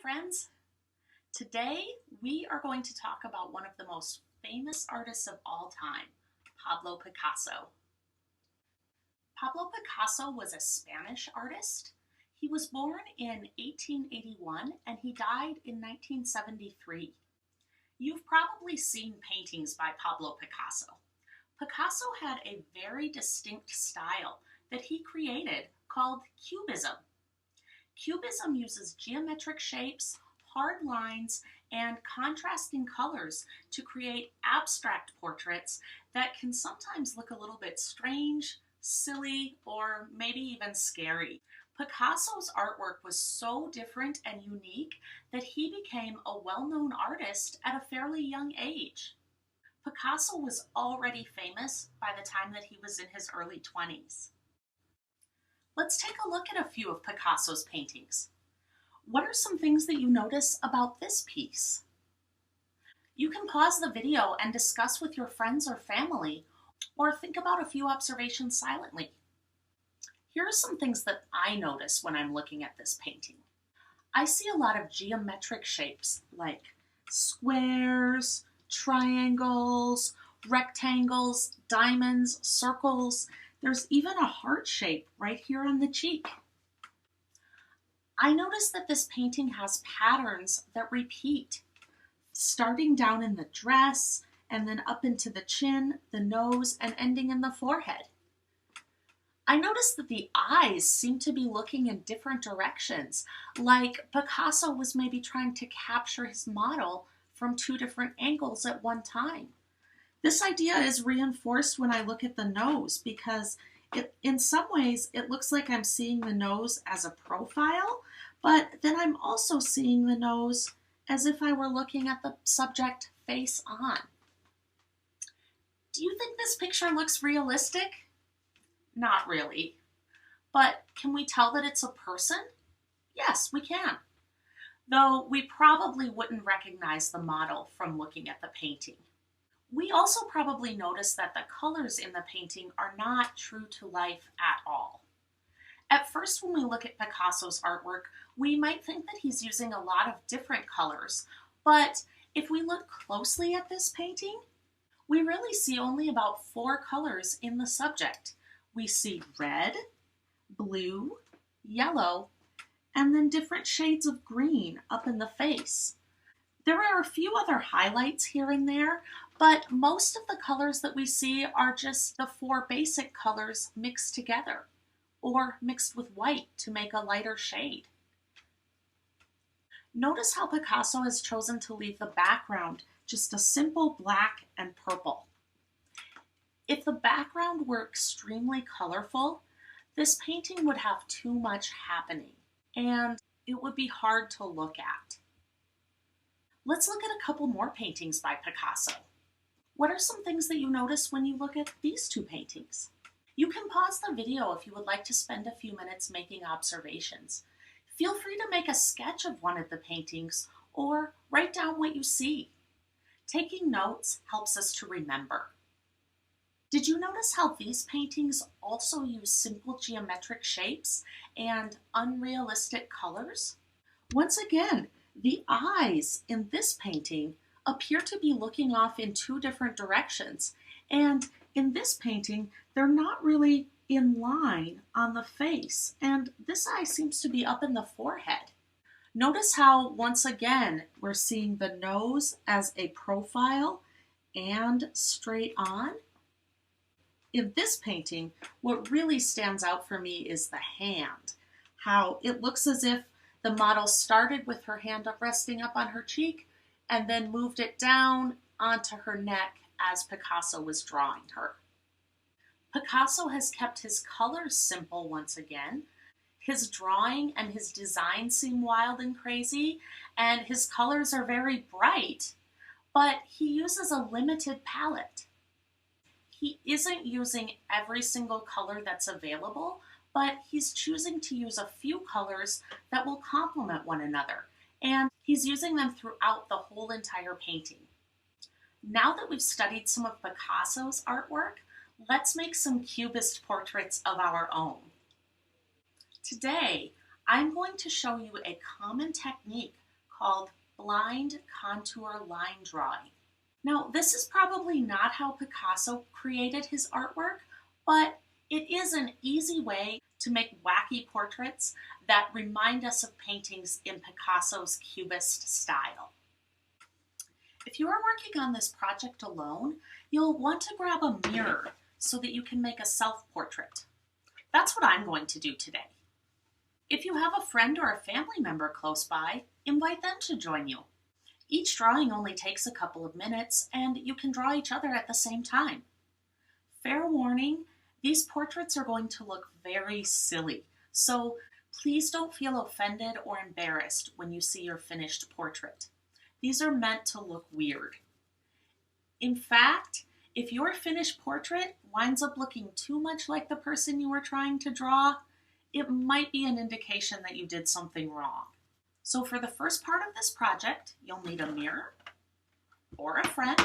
friends. Today we are going to talk about one of the most famous artists of all time, Pablo Picasso. Pablo Picasso was a Spanish artist. He was born in 1881 and he died in 1973. You've probably seen paintings by Pablo Picasso. Picasso had a very distinct style that he created called Cubism. Cubism uses geometric shapes, hard lines, and contrasting colors to create abstract portraits that can sometimes look a little bit strange, silly, or maybe even scary. Picasso's artwork was so different and unique that he became a well-known artist at a fairly young age. Picasso was already famous by the time that he was in his early 20s. Let's take a look at a few of Picasso's paintings. What are some things that you notice about this piece? You can pause the video and discuss with your friends or family, or think about a few observations silently. Here are some things that I notice when I'm looking at this painting. I see a lot of geometric shapes like squares, triangles, rectangles, diamonds, circles. There's even a heart shape right here on the cheek. I notice that this painting has patterns that repeat, starting down in the dress and then up into the chin, the nose, and ending in the forehead. I notice that the eyes seem to be looking in different directions, like Picasso was maybe trying to capture his model from two different angles at one time. This idea is reinforced when I look at the nose because in some ways it looks like I'm seeing the nose as a profile, but then I'm also seeing the nose as if I were looking at the subject face on. Do you think this picture looks realistic? Not really. But can we tell that it's a person? Yes, we can. Though we probably wouldn't recognize the model from looking at the painting. We also probably notice that the colors in the painting are not true to life at all. At first, when we look at Picasso's artwork, we might think that he's using a lot of different colors, but if we look closely at this painting, we really see only about 4 colors in the subject. We see red, blue, yellow, and then different shades of green up in the face. There are a few other highlights here and there, but most of the colors that we see are just the 4 basic colors mixed together, or mixed with white to make a lighter shade. Notice how Picasso has chosen to leave the background just a simple black and purple. If the background were extremely colorful, this painting would have too much happening, and it would be hard to look at. Let's look at a couple more paintings by Picasso. What are some things that you notice when you look at these 2 paintings? You can pause the video if you would like to spend a few minutes making observations. Feel free to make a sketch of one of the paintings or write down what you see. Taking notes helps us to remember. Did you notice how these paintings also use simple geometric shapes and unrealistic colors? Once again, the eyes in this painting appear to be looking off in 2 different directions, and in this painting, they're not really in line on the face, and this eye seems to be up in the forehead. Notice how, once again, we're seeing the nose as a profile and straight on. In this painting, what really stands out for me is the hand, how it looks as if the model started with her hand resting up on her cheek and then moved it down onto her neck as Picasso was drawing her. Picasso has kept his colors simple once again. His drawing and his design seem wild and crazy, and his colors are very bright, but he uses a limited palette. He isn't using every single color that's available, but he's choosing to use a few colors that will complement one another, and he's using them throughout the whole entire painting. Now that we've studied some of Picasso's artwork, let's make some Cubist portraits of our own. Today, I'm going to show you a common technique called blind contour line drawing. Now, this is probably not how Picasso created his artwork, but it is an easy way to make wacky portraits that remind us of paintings in Picasso's Cubist style. If you are working on this project alone, you'll want to grab a mirror so that you can make a self-portrait. That's what I'm going to do today. If you have a friend or a family member close by, invite them to join you. Each drawing only takes a couple of minutes, and you can draw each other at the same time. Fair warning, these portraits are going to look very silly, so please don't feel offended or embarrassed when you see your finished portrait. These are meant to look weird. In fact, if your finished portrait winds up looking too much like the person you were trying to draw, it might be an indication that you did something wrong. So for the first part of this project, you'll need a mirror or a friend.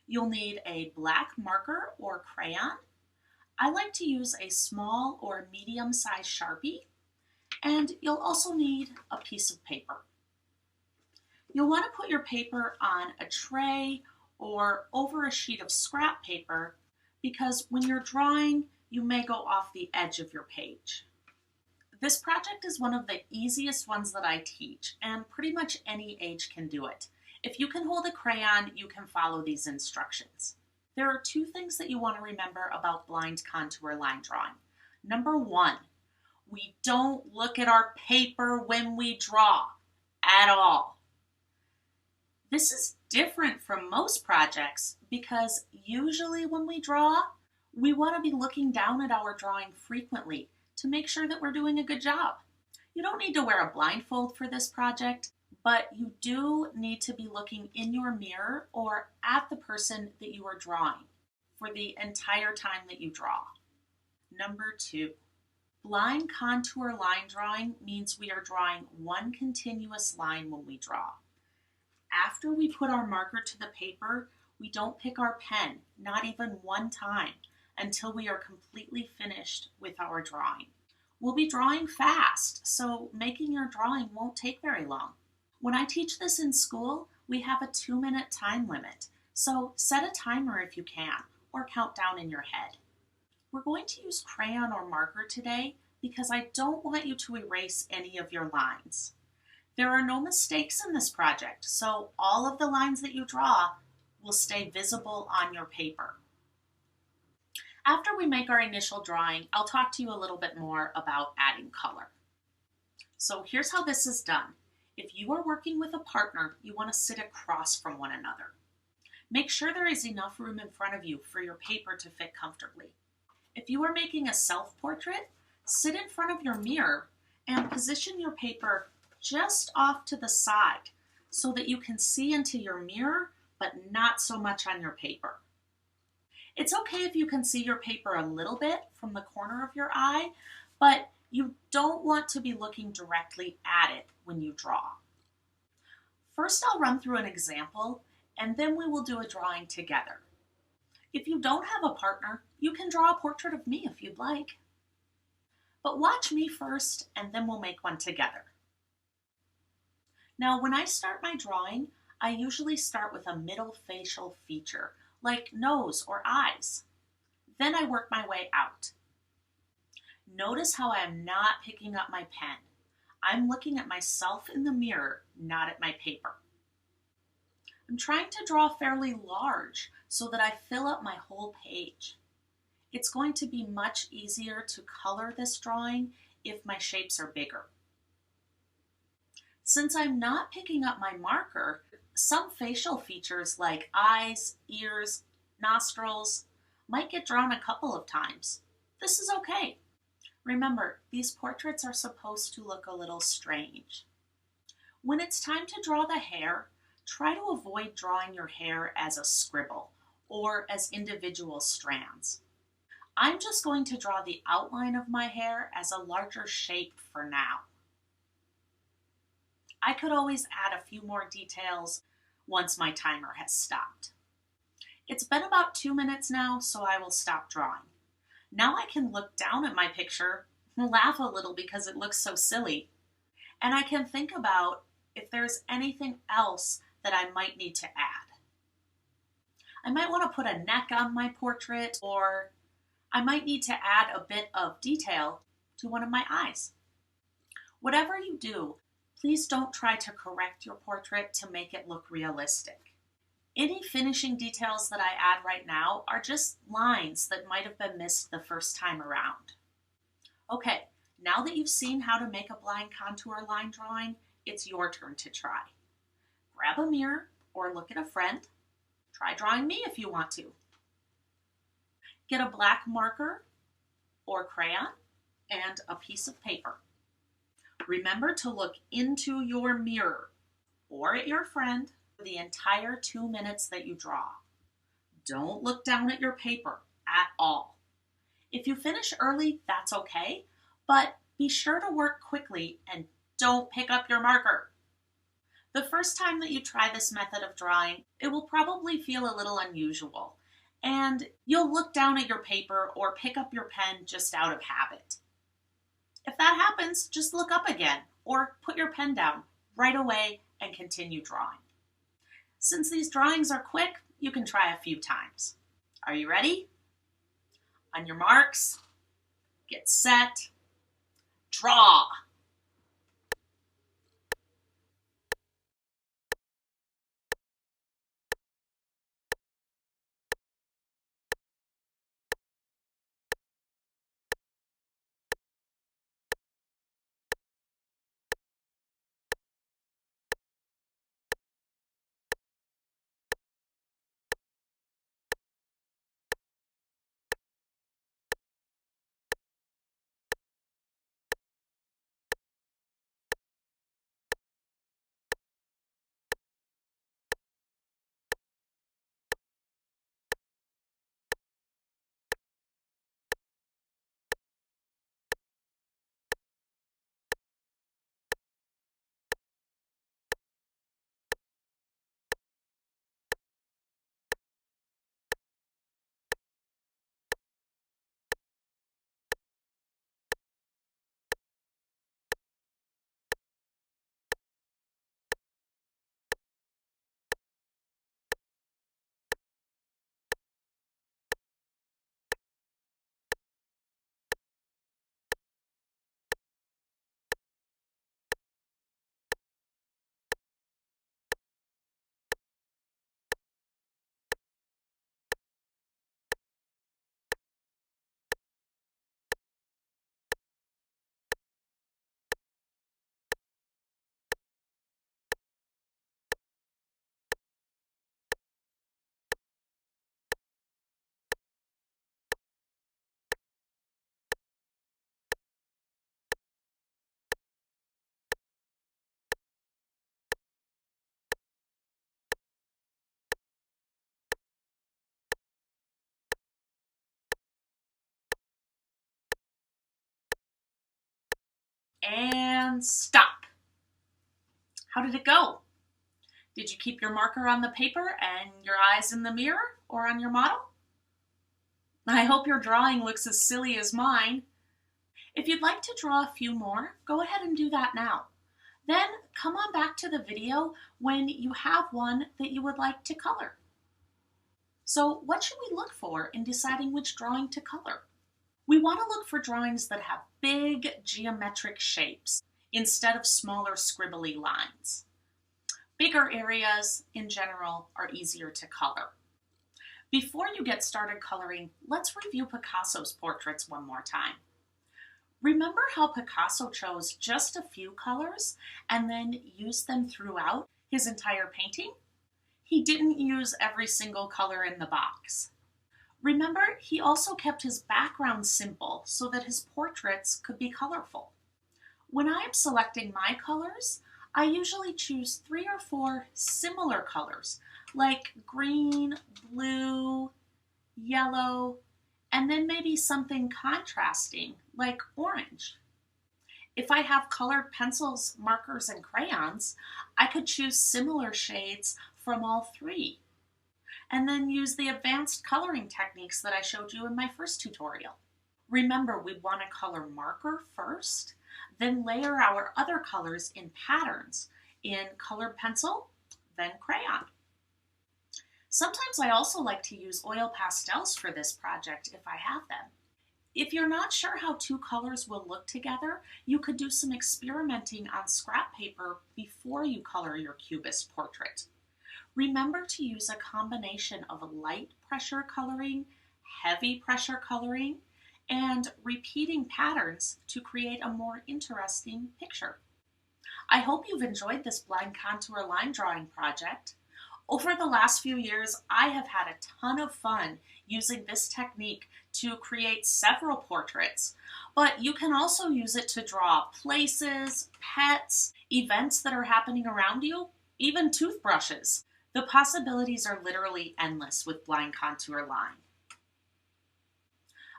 You'll need a black marker or crayon. I like to use a small or medium-sized Sharpie. And you'll also need a piece of paper. You'll want to put your paper on a tray or over a sheet of scrap paper because when you're drawing, you may go off the edge of your page. This project is one of the easiest ones that I teach, and pretty much any age can do it. If you can hold a crayon, you can follow these instructions. There are two things that you want to remember about blind contour line drawing. Number one, we don't look at our paper when we draw at all. This is different from most projects because usually when we draw, we want to be looking down at our drawing frequently to make sure that we're doing a good job. You don't need to wear a blindfold for this project, but you do need to be looking in your mirror or at the person that you are drawing for the entire time that you draw. Number two, blind contour line drawing means we are drawing one continuous line when we draw. After we put our marker to the paper, we don't pick our pen, not even one time, until we are completely finished with our drawing. We'll be drawing fast, so making your drawing won't take very long. When I teach this in school, we have a 2-minute time limit, so set a timer if you can, or count down in your head. We're going to use crayon or marker today because I don't want you to erase any of your lines. There are no mistakes in this project, so all of the lines that you draw will stay visible on your paper. After we make our initial drawing, I'll talk to you a little bit more about adding color. So here's how this is done. If you are working with a partner, you want to sit across from one another. Make sure there is enough room in front of you for your paper to fit comfortably. If you are making a self-portrait, sit in front of your mirror and position your paper just off to the side so that you can see into your mirror, but not so much on your paper. It's okay if you can see your paper a little bit from the corner of your eye, but you don't want to be looking directly at it when you draw. First, I'll run through an example, and then we will do a drawing together. If you don't have a partner, you can draw a portrait of me if you'd like. But watch me first, and then we'll make one together. Now, when I start my drawing, I usually start with a middle facial feature, like nose or eyes. Then I work my way out. Notice how I am not picking up my pen. I'm looking at myself in the mirror, not at my paper. I'm trying to draw fairly large so that I fill up my whole page. It's going to be much easier to color this drawing if my shapes are bigger. Since I'm not picking up my marker, some facial features like eyes, ears, nostrils might get drawn a couple of times. This is okay. Remember, these portraits are supposed to look a little strange. When it's time to draw the hair, try to avoid drawing your hair as a scribble or as individual strands. I'm just going to draw the outline of my hair as a larger shape for now. I could always add a few more details once my timer has stopped. It's been about 2 minutes now, so I will stop drawing. Now I can look down at my picture and laugh a little because it looks so silly. And I can think about if there's anything else that I might need to add. I might want to put a neck on my portrait, or I might need to add a bit of detail to one of my eyes. Whatever you do, please don't try to correct your portrait to make it look realistic. Any finishing details that I add right now are just lines that might have been missed the first time around. Okay, now that you've seen how to make a blind contour line drawing, it's your turn to try. Grab a mirror or look at a friend. Try drawing me if you want to. Get a black marker or crayon and a piece of paper. Remember to look into your mirror or at your friend for the entire 2 minutes that you draw. Don't look down at your paper at all. If you finish early, that's okay, but be sure to work quickly and don't pick up your marker. The first time that you try this method of drawing, it will probably feel a little unusual, and you'll look down at your paper or pick up your pen just out of habit. If that happens, just look up again or put your pen down right away and continue drawing. Since these drawings are quick, you can try a few times. Are you ready? On your marks, get set, draw! And stop. How did it go? Did you keep your marker on the paper and your eyes in the mirror or on your model? I hope your drawing looks as silly as mine. If you'd like to draw a few more, go ahead and do that now. Then come on back to the video when you have one that you would like to color. So what should we look for in deciding which drawing to color? We want to look for drawings that have big geometric shapes instead of smaller scribbly lines. Bigger areas in general are easier to color. Before you get started coloring, let's review Picasso's portraits one more time. Remember how Picasso chose just a few colors and then used them throughout his entire painting? He didn't use every single color in the box. Remember, he also kept his background simple so that his portraits could be colorful. When I am selecting my colors, I usually choose 3 or 4 similar colors, like green, blue, yellow, and then maybe something contrasting, like orange. If I have colored pencils, markers, and crayons, I could choose similar shades from all 3, and then use the advanced coloring techniques that I showed you in my first tutorial. Remember, we want to color marker first, then layer our other colors in patterns in colored pencil, then crayon. Sometimes I also like to use oil pastels for this project if I have them. If you're not sure how two colors will look together, you could do some experimenting on scrap paper before you color your Cubist portrait. Remember to use a combination of light pressure coloring, heavy pressure coloring, and repeating patterns to create a more interesting picture. I hope you've enjoyed this blind contour line drawing project. Over the last few years, I have had a ton of fun using this technique to create several portraits, but you can also use it to draw places, pets, events that are happening around you, even toothbrushes. The possibilities are literally endless with blind contour line.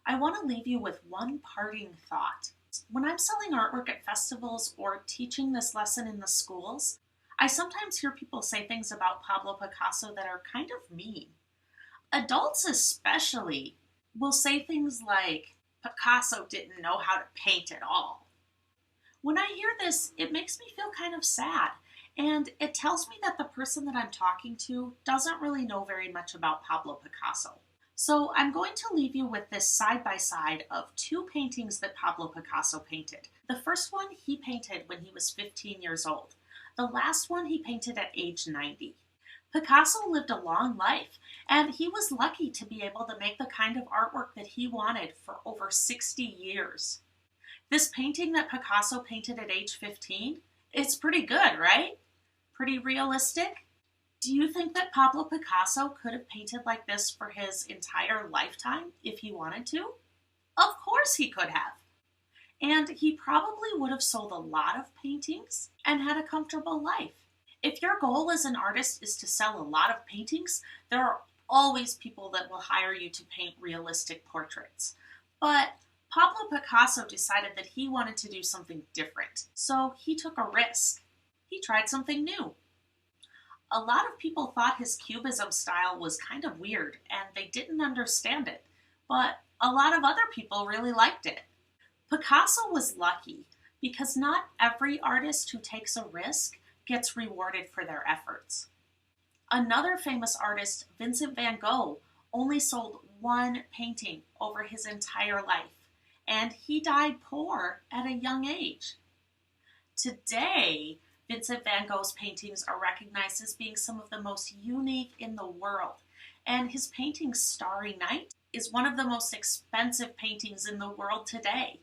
I want to leave you with one parting thought. When I'm selling artwork at festivals or teaching this lesson in the schools, I sometimes hear people say things about Pablo Picasso that are kind of mean. Adults especially will say things like, Picasso didn't know how to paint at all. When I hear this, it makes me feel kind of sad, and it tells me that the person that I'm talking to doesn't really know very much about Pablo Picasso. So I'm going to leave you with this side-by-side of two paintings that Pablo Picasso painted. The first one he painted when he was 15 years old. The last one he painted at age 90. Picasso lived a long life, and he was lucky to be able to make the kind of artwork that he wanted for over 60 years. This painting that Picasso painted at age 15, it's pretty good, right? Pretty realistic? Do you think that Pablo Picasso could have painted like this for his entire lifetime if he wanted to? Of course he could have. And he probably would have sold a lot of paintings and had a comfortable life. If your goal as an artist is to sell a lot of paintings, there are always people that will hire you to paint realistic portraits. But Pablo Picasso decided that he wanted to do something different, so he took a risk. He tried something new. A lot of people thought his Cubism style was kind of weird and they didn't understand it, but a lot of other people really liked it. Picasso was lucky because not every artist who takes a risk gets rewarded for their efforts. Another famous artist, Vincent van Gogh, only sold one painting over his entire life, and he died poor at a young age. Today, Vincent van Gogh's paintings are recognized as being some of the most unique in the world, and his painting Starry Night is one of the most expensive paintings in the world today.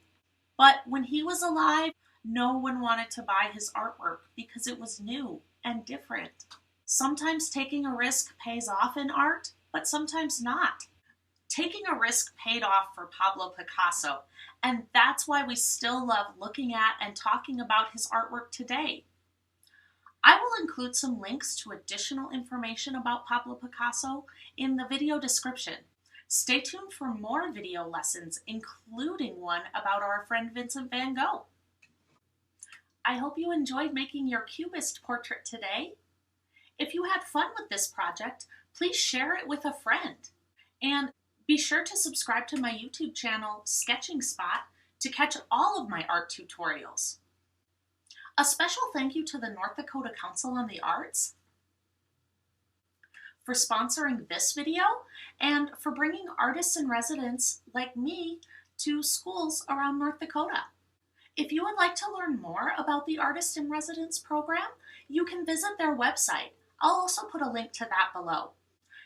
But when he was alive, no one wanted to buy his artwork because it was new and different. Sometimes taking a risk pays off in art, but sometimes not. Taking a risk paid off for Pablo Picasso, and that's why we still love looking at and talking about his artwork today. I will include some links to additional information about Pablo Picasso in the video description. Stay tuned for more video lessons, including one about our friend Vincent van Gogh. I hope you enjoyed making your Cubist portrait today. If you had fun with this project, please share it with a friend. And be sure to subscribe to my YouTube channel, Sketching Spot, to catch all of my art tutorials. A special thank you to the North Dakota Council on the Arts for sponsoring this video and for bringing artists and residents like me to schools around North Dakota. If you would like to learn more about the Artist in Residence program, you can visit their website. I'll also put a link to that below.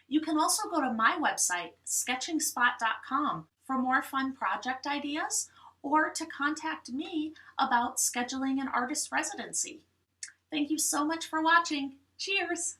You can also go to my website, sketchingspot.com, for more fun project ideas or to contact me about scheduling an artist residency. Thank you so much for watching. Cheers!